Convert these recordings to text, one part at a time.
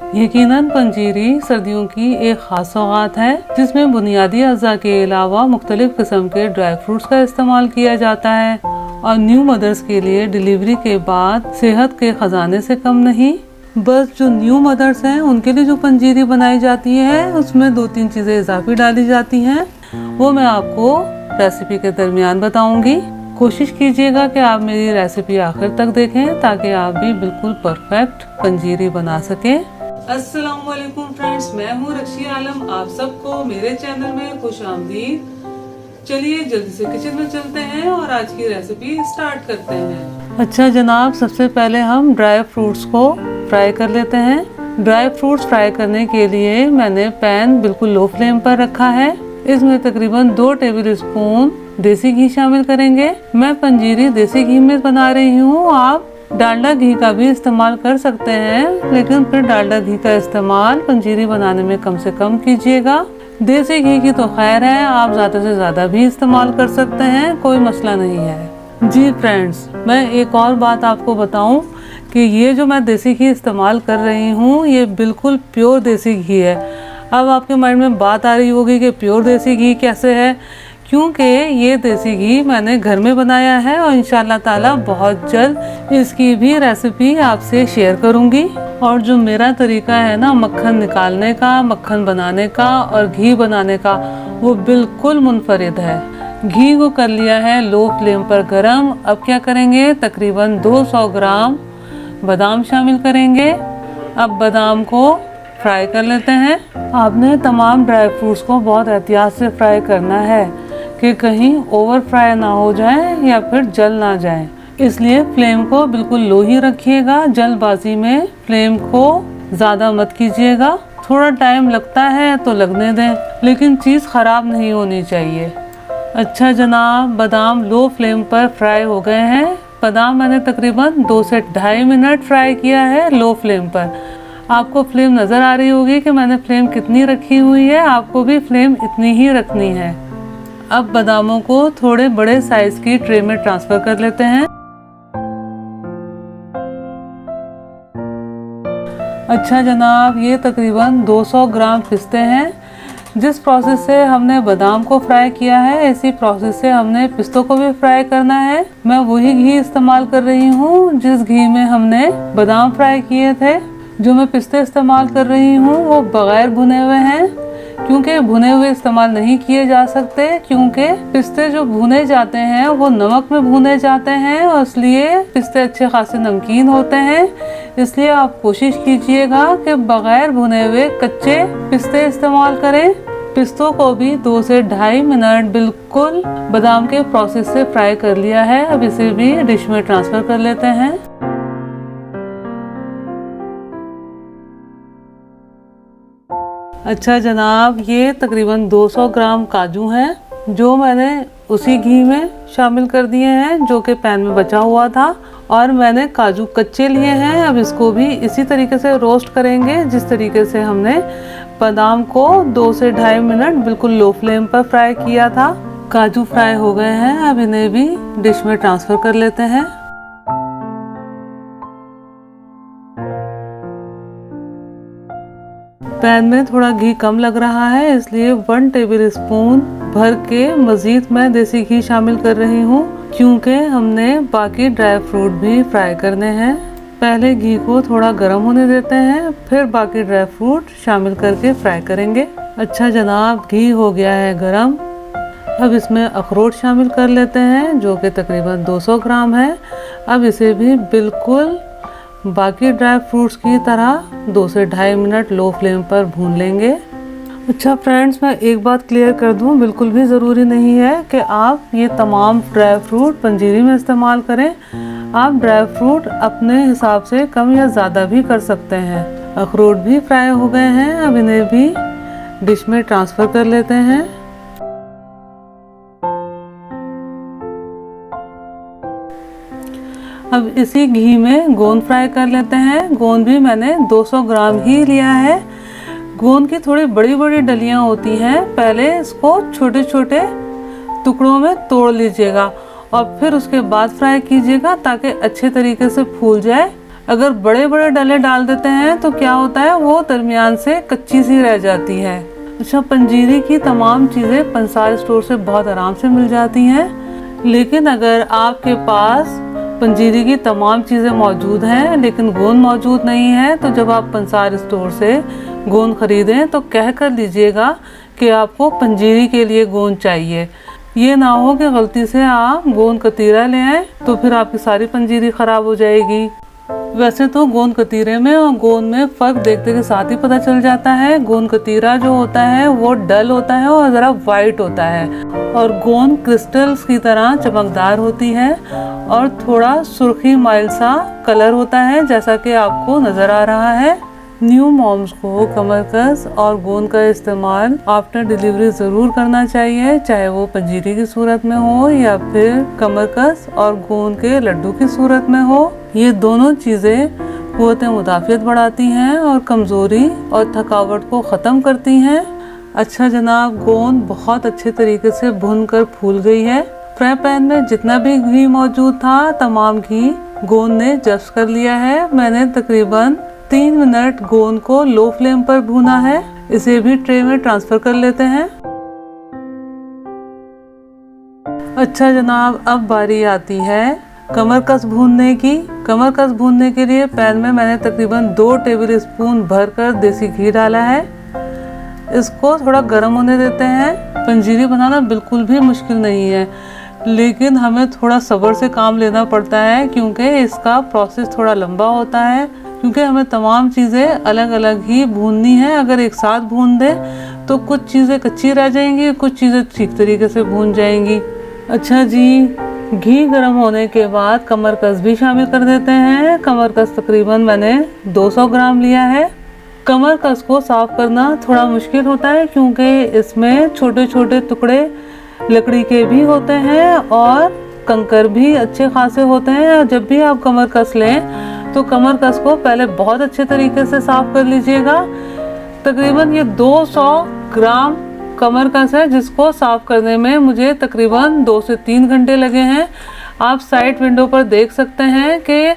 यकीनन पंजीरी सर्दियों की एक खास सौगात है जिसमें बुनियादी अज़ा के अलावा मुख्तलिफ किस्म के ड्राई फ्रूट्स का इस्तेमाल किया जाता है और न्यू मदर्स के लिए डिलीवरी के बाद सेहत के खजाने से कम नहीं। बस जो न्यू मदर्स हैं उनके लिए जो पंजीरी बनाई जाती है उसमें 2-3 चीज़ें इजाफी डाली जाती हैं, वो मैं आपको रेसिपी के दरमियान बताऊंगी। कोशिश कीजिएगा कि आप मेरी रेसिपी आखिर तक देखें ताकि आप भी बिल्कुल परफेक्ट पंजीरी बना सकें। अस्सलाम वालेकुम फ्रेंड्स, मैं हूँ रक्षी आलम। आप सबको मेरे चैनल में खुश आमदीद। चलिए जल्दी से किचन में चलते हैं और आज की रेसिपी स्टार्ट करते हैं। अच्छा जनाब, सबसे पहले हम ड्राई फ्रूट्स को फ्राई कर लेते हैं। ड्राई फ्रूट्स फ्राई करने के लिए मैंने पैन बिल्कुल लो फ्लेम पर रखा है। इसमें तकरीबन 2 टेबल स्पून देसी घी शामिल करेंगे। मैं पंजीरी देसी घी में बना रही हूँ, आप डालडा घी का भी इस्तेमाल कर सकते हैं, लेकिन फिर डालडा घी का इस्तेमाल पंजीरी बनाने में कम से कम कीजिएगा। देसी घी की तो खैर है, आप ज़्यादा से ज़्यादा भी इस्तेमाल कर सकते हैं, कोई मसला नहीं है। जी फ्रेंड्स, मैं एक और बात आपको बताऊं कि ये जो मैं देसी घी इस्तेमाल कर रही हूँ ये बिल्कुल प्योर देसी घी है। अब आपके माइंड में बात आ रही होगी कि प्योर देसी घी कैसे है, क्योंकि ये देसी घी मैंने घर में बनाया है और इंशाल्लाह ताला बहुत जल्द इसकी भी रेसिपी आपसे शेयर करूँगी। और जो मेरा तरीका है ना मक्खन निकालने का, मक्खन बनाने का और घी बनाने का, वो बिल्कुल मुनफरिद है। घी को कर लिया है लो फ्लेम पर गरम। अब क्या करेंगे, तकरीबन 200 ग्राम बादाम शामिल करेंगे। अब बादाम को फ्राई कर लेते हैं। आपने तमाम ड्राई फ्रूट्स को बहुत एहतियात से फ्राई करना है कि कहीं ओवर फ्राई ना हो जाए या फिर जल ना जाए, इसलिए फ्लेम को बिल्कुल लो ही रखिएगा। जल्दबाजी में फ्लेम को ज़्यादा मत कीजिएगा। थोड़ा टाइम लगता है तो लगने दें, लेकिन चीज़ ख़राब नहीं होनी चाहिए। अच्छा जनाब, बादाम लो फ्लेम पर फ्राई हो गए हैं। बादाम मैंने तकरीबन 2 से 2.5 मिनट फ्राई किया है लो फ्लेम पर। आपको फ्लेम नज़र आ रही होगी कि मैंने फ्लेम कितनी रखी हुई है, आपको भी फ्लेम इतनी ही रखनी है। अब बादामों को थोड़े बड़े साइज़ की ट्रे में ट्रांसफ़र कर लेते हैं। अच्छा जनाब, ये तकरीबन 200 ग्राम पिस्ते हैं। जिस प्रोसेस से हमने बादाम को फ्राई किया है, इसी प्रोसेस से हमने पिस्तों को भी फ्राई करना है। मैं वही घी इस्तेमाल कर रही हूँ जिस घी में हमने बादाम फ्राई किए थे। जो मैं पिस्ते इस्तेमाल कर रही हूँ वो बगैर भुने हुए हैं, क्योंकि भुने हुए इस्तेमाल नहीं किए जा सकते, क्योंकि पिस्ते जो भुने जाते हैं वो नमक में भुने जाते हैं और इसलिए पिस्ते अच्छे खासे नमकीन होते हैं। इसलिए आप कोशिश कीजिएगा कि बगैर भुने हुए कच्चे पिस्ते इस्तेमाल करें। पिस्तों को भी 2 से 2.5 मिनट बिल्कुल बादाम के प्रोसेस से फ्राई कर लिया है। अब इसे भी डिश में ट्रांसफ़र कर लेते हैं। अच्छा जनाब, ये तकरीबन 200 ग्राम काजू हैं जो मैंने उसी घी में शामिल कर दिए हैं जो कि पैन में बचा हुआ था, और मैंने काजू कच्चे लिए हैं। अब इसको भी इसी तरीके से रोस्ट करेंगे जिस तरीके से हमने बादाम को 2 से 2.5 मिनट बिल्कुल लो फ्लेम पर फ्राई किया था। काजू फ्राई हो गए हैं, अब इन्हें भी डिश में ट्रांसफ़र कर लेते हैं। पैन में थोड़ा घी कम लग रहा है, इसलिए 1 टेबल स्पून भर के मज़ीद मैं देसी घी शामिल कर रही हूँ, क्योंकि हमने बाकी ड्राई फ्रूट भी फ्राई करने हैं। पहले घी को थोड़ा गर्म होने देते हैं, फिर बाकी ड्राई फ्रूट शामिल करके फ्राई करेंगे। अच्छा जनाब, घी हो गया है गरम। अब इसमें अखरोट शामिल कर लेते हैं जो कि तकरीबन 200 ग्राम है। अब इसे भी बिल्कुल बाकी ड्राई फ्रूट्स की तरह 2 से 2.5 मिनट लो फ्लेम पर भून लेंगे। अच्छा फ्रेंड्स, मैं एक बात क्लियर कर दूं, बिल्कुल भी ज़रूरी नहीं है कि आप ये तमाम ड्राई फ्रूट पंजीरी में इस्तेमाल करें। आप ड्राई फ्रूट अपने हिसाब से कम या ज़्यादा भी कर सकते हैं। अखरोट भी फ्राई हो गए हैं, अब इन्हें भी डिश में ट्रांसफ़र कर लेते हैं। अब इसी घी में गोंद फ्राई कर लेते हैं। गोंद भी मैंने 200 ग्राम ही लिया है। गोंद की थोड़ी बड़ी बड़ी डलियां होती हैं, पहले इसको छोटे छोटे टुकड़ों में तोड़ लीजिएगा और फिर उसके बाद फ्राई कीजिएगा ताकि अच्छे तरीके से फूल जाए। अगर बड़े बड़े डले डाल देते हैं तो क्या होता है, वो दरमियान से कच्ची सी रह जाती है। अच्छा, पंजीरी की तमाम चीज़ें पंसार स्टोर से बहुत आराम से मिल जाती हैं। लेकिन अगर आपके पास पंजीरी की तमाम चीज़ें मौजूद हैं लेकिन गोंद मौजूद नहीं है, तो जब आप पंसार स्टोर से गोंद खरीदें तो कह कर लीजिएगा कि आपको पंजीरी के लिए गोंद चाहिए। ये ना हो कि गलती से आप गोंद कतीरा ले आए तो फिर आपकी सारी पंजीरी ख़राब हो जाएगी। वैसे तो गोंद कतीरे में और गोंद में फ़र्क देखते के साथ ही पता चल जाता है। गोंद कतीरा जो होता है वो डल होता है और ज़रा वाइट होता है, और गोंद क्रिस्टल्स की तरह चमकदार होती है और थोड़ा सुर्खी माइल सा कलर होता है, जैसा कि आपको नज़र आ रहा है। न्यू मॉम्स को कमरकस और गोंद का इस्तेमाल आफ्टर डिलीवरी ज़रूर करना चाहिए, चाहे वो पंजीरी की सूरत में हो या फिर कमरकस और गोंद के लड्डू की सूरत में हो। ये दोनों चीज़ें क़ुव्वत मुदाफ़ियत बढ़ाती हैं और कमज़ोरी और थकावट को ख़त्म करती हैं। अच्छा जनाब, गोंद बहुत अच्छे तरीके से भुन कर फूल गई है। फ्राई पैन में जितना भी घी मौजूद था तमाम घी गोंद ने जब्त कर लिया है। मैंने तकरीबन 3 मिनट गोंद को लो फ्लेम पर भूना है। इसे भी ट्रे में ट्रांसफ़र कर लेते हैं। अच्छा जनाब, अब बारी आती है कमरकस भूनने की। कमरकस भूनने के लिए पैन में मैंने तकरीबन 2 टेबल स्पून भरकर देसी घी डाला है। इसको थोड़ा गर्म होने देते हैं। पंजीरी बनाना बिल्कुल भी मुश्किल नहीं है, लेकिन हमें थोड़ा सब्र से काम लेना पड़ता है क्योंकि इसका प्रोसेस थोड़ा लंबा होता है, क्योंकि हमें तमाम चीज़ें अलग अलग ही भूननी है। अगर एक साथ भून दें तो कुछ चीज़ें कच्ची रह जाएंगी, कुछ चीज़ें ठीक तरीके से भून जाएंगी। अच्छा जी, घी गर्म होने के बाद कमरकस भी शामिल कर देते हैं। कमरकस तकरीबन मैंने 200 ग्राम लिया है। कमरकस को साफ़ करना थोड़ा मुश्किल होता है क्योंकि इसमें छोटे छोटे टुकड़े लकड़ी के भी होते हैं और कंकर भी अच्छे खासे होते हैं। जब भी आप कमरकस लें तो कमरकस को पहले बहुत अच्छे तरीके से साफ़ कर लीजिएगा। तकरीबन ये 200 ग्राम कमरकस है जिसको साफ़ करने में मुझे तकरीबन 2 से 3 घंटे लगे हैं। आप साइड विंडो पर देख सकते हैं कि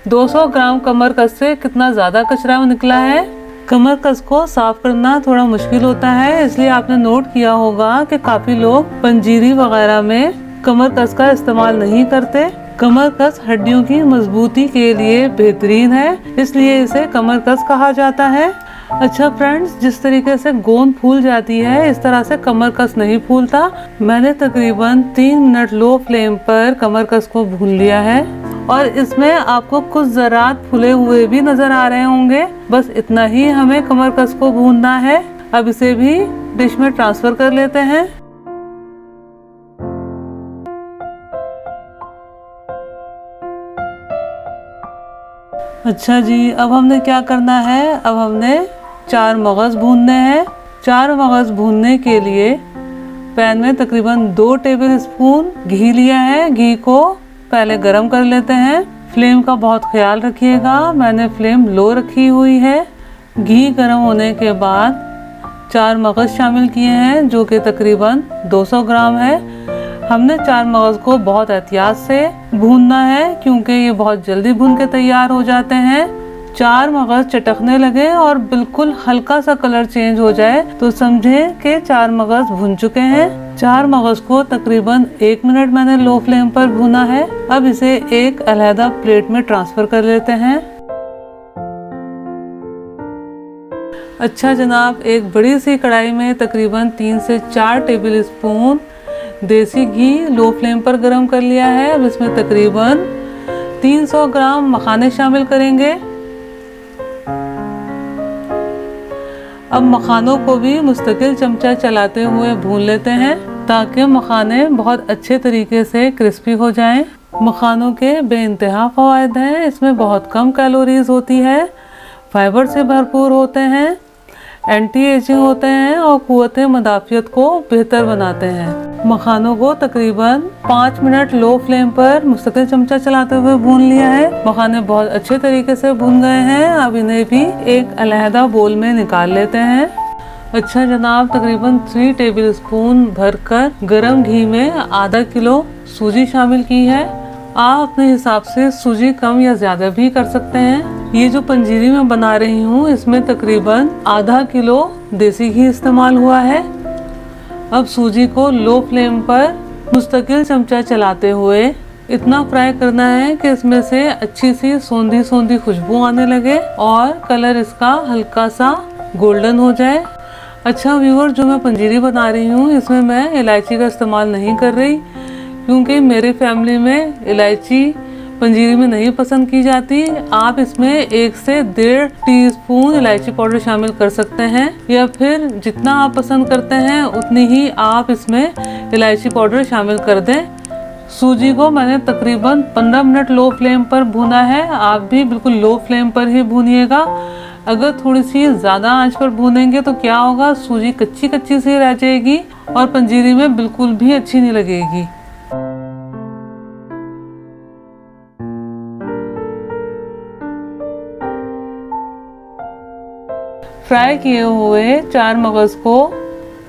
200 ग्राम कमरकस से कितना ज़्यादा कचरा निकला है। कमरकस को साफ़ करना थोड़ा मुश्किल होता है, इसलिए आपने नोट किया होगा कि काफ़ी लोग पंजीरी वगैरह में कमरकस का इस्तेमाल नहीं करते। कमरकस हड्डियों की मजबूती के लिए बेहतरीन है, इसलिए इसे कमरकस कहा जाता है। अच्छा फ्रेंड्स, जिस तरीके से गोंद फूल जाती है इस तरह से कमरकस नहीं फूलता। मैंने तकरीबन 3 मिनट लो फ्लेम पर कमरकस को भून लिया है और इसमें आपको कुछ ज़रात फूले हुए भी नज़र आ रहे होंगे। बस इतना ही हमें कमरकस को भूनना है। अब इसे भी डिश में ट्रांसफ़र कर लेते हैं। अच्छा जी, अब हमने क्या करना है, अब हमने 4 मगज़ भूनने हैं। 4 मगज़ भूनने के लिए पैन में तकरीबन 2 टेबल स्पून घी लिया है। घी को पहले गरम कर लेते हैं। फ्लेम का बहुत ख्याल रखिएगा, मैंने फ्लेम लो रखी हुई है। घी गरम होने के बाद 4 मगज़ शामिल किए हैं जो कि तकरीबन 200 ग्राम है। हमने 4 मगज़ को बहुत एहतियात से भूनना है क्योंकि ये बहुत जल्दी भून के तैयार हो जाते हैं। 4 मगज़ चटकने लगे और बिल्कुल हल्का सा कलर चेंज हो जाए तो समझें कि 4 मगज़ भुन चुके हैं। 4 मगज़ को तकरीबन 1 मिनट मैंने लो फ्लेम पर भुना है। अब इसे एक अलहदा प्लेट में ट्रांसफ़र कर लेते हैं। अच्छा जनाब, एक बड़ी सी कढ़ाई में तकरीबन 3 से 4 टेबल स्पून देसी घी लो फ्लेम पर गरम कर लिया है। अब इसमें तकरीबन 300 ग्राम मखाने शामिल करेंगे। अब मखानों को भी मुस्तकिल चमचा चलाते हुए भून लेते हैं ताकि मखाने बहुत अच्छे तरीके से क्रिस्पी हो जाएं। मखानों के बेइंतहा फ़वाइद हैं, इसमें बहुत कम कैलोरीज होती है, फाइबर से भरपूर होते हैं, एंटी एजिंग होते हैं और क़ुव्वत मुदाफ़ियत को बेहतर बनाते हैं। मखानों को तकरीबन 5 मिनट लो फ्लेम पर मुस्तकिल चमचा चलाते हुए भून लिया है। मखाने बहुत अच्छे तरीके से भून गए हैं। अब इन्हें भी एक अलहदा बोल में निकाल लेते हैं। अच्छा जनाब, तकरीबन 3 टेबल स्पून भरकर गरम घी में आधा किलो सूजी शामिल की है आप अपने हिसाब से सूजी कम या ज़्यादा भी कर सकते हैं। ये जो पंजीरी मैं बना रही हूँ इसमें तकरीबन आधा किलो देसी घी इस्तेमाल हुआ है। अब सूजी को लो फ्लेम पर मुस्तकिल चमचा चलाते हुए इतना फ्राई करना है कि इसमें से अच्छी सी सोंधी सोंधी खुशबू आने लगे और कलर इसका हल्का सा गोल्डन हो जाए। अच्छा व्यूअर, जो मैं पंजीरी बना रही हूँ इसमें मैं इलायची का इस्तेमाल नहीं कर रही, क्योंकि मेरी फैमिली में इलायची पंजीरी में नहीं पसंद की जाती। आप इसमें 1 से 1.5 टीस्पून इलायची पाउडर शामिल कर सकते हैं, या फिर जितना आप पसंद करते हैं उतनी ही आप इसमें इलायची पाउडर शामिल कर दें। सूजी को मैंने तकरीबन 15 मिनट लो फ्लेम पर भूना है। आप भी बिल्कुल लो फ्लेम पर ही भूनिएगा। अगर थोड़ी सी ज़्यादा आंच पर भूनेंगे तो क्या होगा, सूजी कच्ची कच्ची सी रह जाएगी और पंजीरी में बिल्कुल भी अच्छी नहीं लगेगी। फ्राई किए हुए 4 मगज को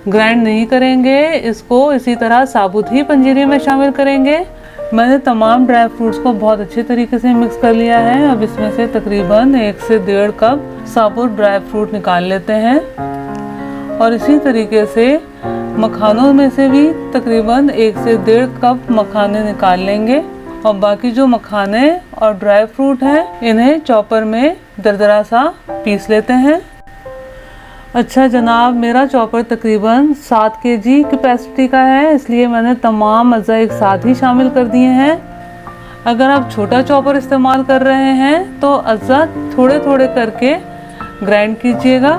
ग्राइंड नहीं करेंगे, इसको इसी तरह साबुत ही पंजीरी में शामिल करेंगे। मैंने तमाम ड्राई फ्रूट्स को बहुत अच्छे तरीके से मिक्स कर लिया है। अब इसमें से तकरीबन 1 से 1.5 कप साबुत ड्राई फ्रूट निकाल लेते हैं और इसी तरीके से मखानों में से भी तकरीबन 1 से 1.5 कप मखाने निकाल लेंगे। और बाकी जो मखाने और ड्राई फ्रूट हैं इन्हें चॉपर में दरदरा सा पीस लेते हैं। अच्छा जनाब, मेरा चॉपर तकरीबन 7 kg कैपेसिटी का है, इसलिए मैंने तमाम अज़ा एक साथ ही शामिल कर दिए हैं। अगर आप छोटा चॉपर इस्तेमाल कर रहे हैं तो अज़ा थोड़े थोड़े करके ग्राइंड कीजिएगा।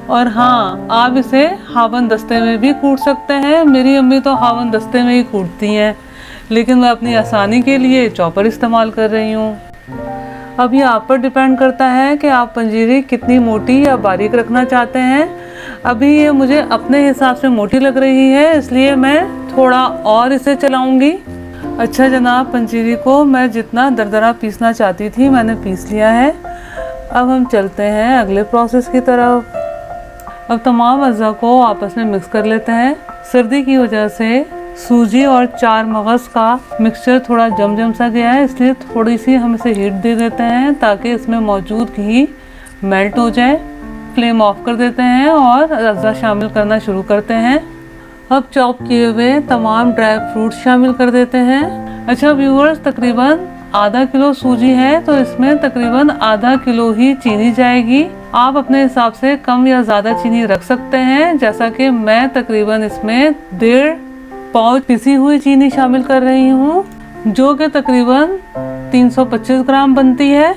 और हाँ, आप इसे हावन दस्ते में भी कूट सकते हैं। मेरी अम्मी तो हावन दस्ते में ही कूटती हैं, लेकिन मैं अपनी आसानी के लिए चॉपर इस्तेमाल कर रही हूँ। अब ये आप पर डिपेंड करता है कि आप पंजीरी कितनी मोटी या बारीक रखना चाहते हैं। अभी ये मुझे अपने हिसाब से मोटी लग रही है, इसलिए मैं थोड़ा और इसे चलाऊंगी। अच्छा जनाब, पंजीरी को मैं जितना दरदरा पीसना चाहती थी मैंने पीस लिया है। अब हम चलते हैं अगले प्रोसेस की तरफ। अब तमाम अज़ा को आपस में मिक्स कर लेते हैं। सर्दी की वजह से सूजी और 4 मगज़ का मिक्सचर थोड़ा जम सा गया है, इसलिए थोड़ी सी हम इसे हीट दे देते हैं ताकि इसमें मौजूद घी मेल्ट हो जाए। फ्लेम ऑफ कर देते हैं और अज़ा शामिल करना शुरू करते हैं। अब चॉप किए हुए तमाम ड्राई फ्रूट शामिल कर देते हैं। अच्छा व्यूअर्स, तकरीबन आधा किलो सूजी है तो इसमें तकरीबन आधा किलो ही चीनी जाएगी। आप अपने हिसाब से कम या ज़्यादा चीनी रख सकते हैं, जैसा कि मैं तकरीबन इसमें 1.5 पाउच पिसी हुई चीनी शामिल कर रही हूँ, जो कि तकरीबन 325 ग्राम बनती है।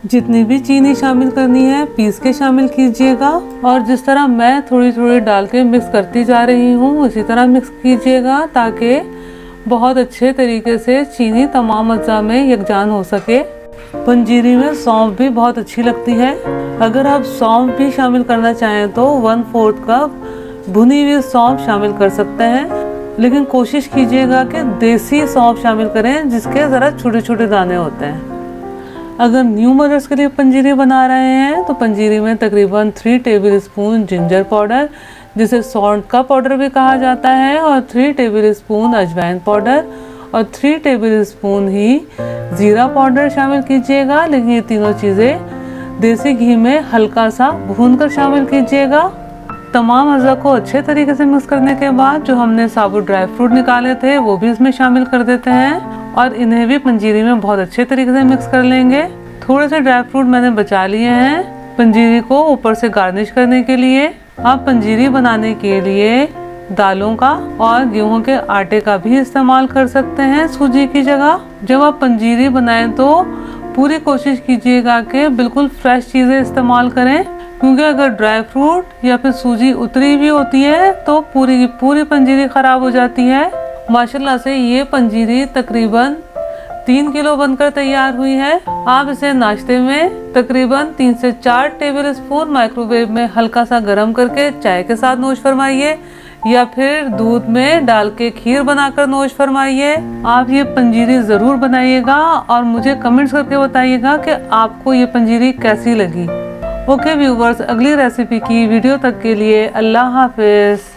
जितनी भी चीनी शामिल करनी है पीस के शामिल कीजिएगा, और जिस तरह मैं थोड़ी थोड़ी डाल के मिक्स करती जा रही हूँ उसी तरह मिक्स कीजिएगा, ताकि बहुत अच्छे तरीके से चीनी तमाम अज़ा में यकजान हो सके। पंजीरी में सौंफ भी बहुत अच्छी लगती है। अगर आप सौंफ भी शामिल करना चाहें तो 1/4 कप भुनी हुई सौंफ शामिल कर सकते हैं, लेकिन कोशिश कीजिएगा कि देसी सौंफ शामिल करें जिसके ज़रा छोटे छोटे दाने होते हैं। अगर न्यू मदर्स के लिए पंजीरी बना रहे हैं तो पंजीरी में तकरीबन 3 टेबल स्पून जिंजर पाउडर, जिसे सौंठ का पाउडर भी कहा जाता है, और 3 टेबल स्पून अजवाइन पाउडर और 3 टेबल स्पून ही ज़ीरा पाउडर शामिल कीजिएगा। लेकिन ये तीनों चीज़ें देसी घी में हल्का सा भूनकर शामिल कीजिएगा। तमाम अज़ा को अच्छे तरीके से मिक्स करने के बाद जो हमने साबुत ड्राई फ्रूट निकाले थे वो भी इसमें शामिल कर देते हैं और इन्हें भी पंजीरी में बहुत अच्छे तरीके से मिक्स कर लेंगे। थोड़े से ड्राई फ्रूट मैंने बचा लिए हैं पंजीरी को ऊपर से गार्निश करने के लिए। आप पंजीरी बनाने के लिए दालों का और गेहूं के आटे का भी इस्तेमाल कर सकते हैं सूजी की जगह। जब आप पंजीरी बनाएं तो पूरी कोशिश कीजिएगा कि बिल्कुल फ्रेश चीज़ें इस्तेमाल करें, क्योंकि अगर ड्राई फ्रूट या फिर सूजी उतरी भी होती है तो पूरी की पूरी पंजीरी ख़राब हो जाती है। माशाल्लाह से ये पंजीरी तकरीबन 3 किलो बनकर तैयार हुई है। आप इसे नाश्ते में तकरीबन 3 से 4 टेबल स्पून माइक्रोवेव में हल्का सा गर्म करके चाय के साथ नोश फरमाइए, या फिर दूध में डाल के खीर बनाकर नोश फरमाइए। आप ये पंजीरी ज़रूर बनाइएगा और मुझे कमेंट्स करके बताइएगा कि आपको ये पंजीरी कैसी लगी। ओके व्यूवर्स, अगली रेसिपी की वीडियो तक के लिए अल्लाह हाफिज़।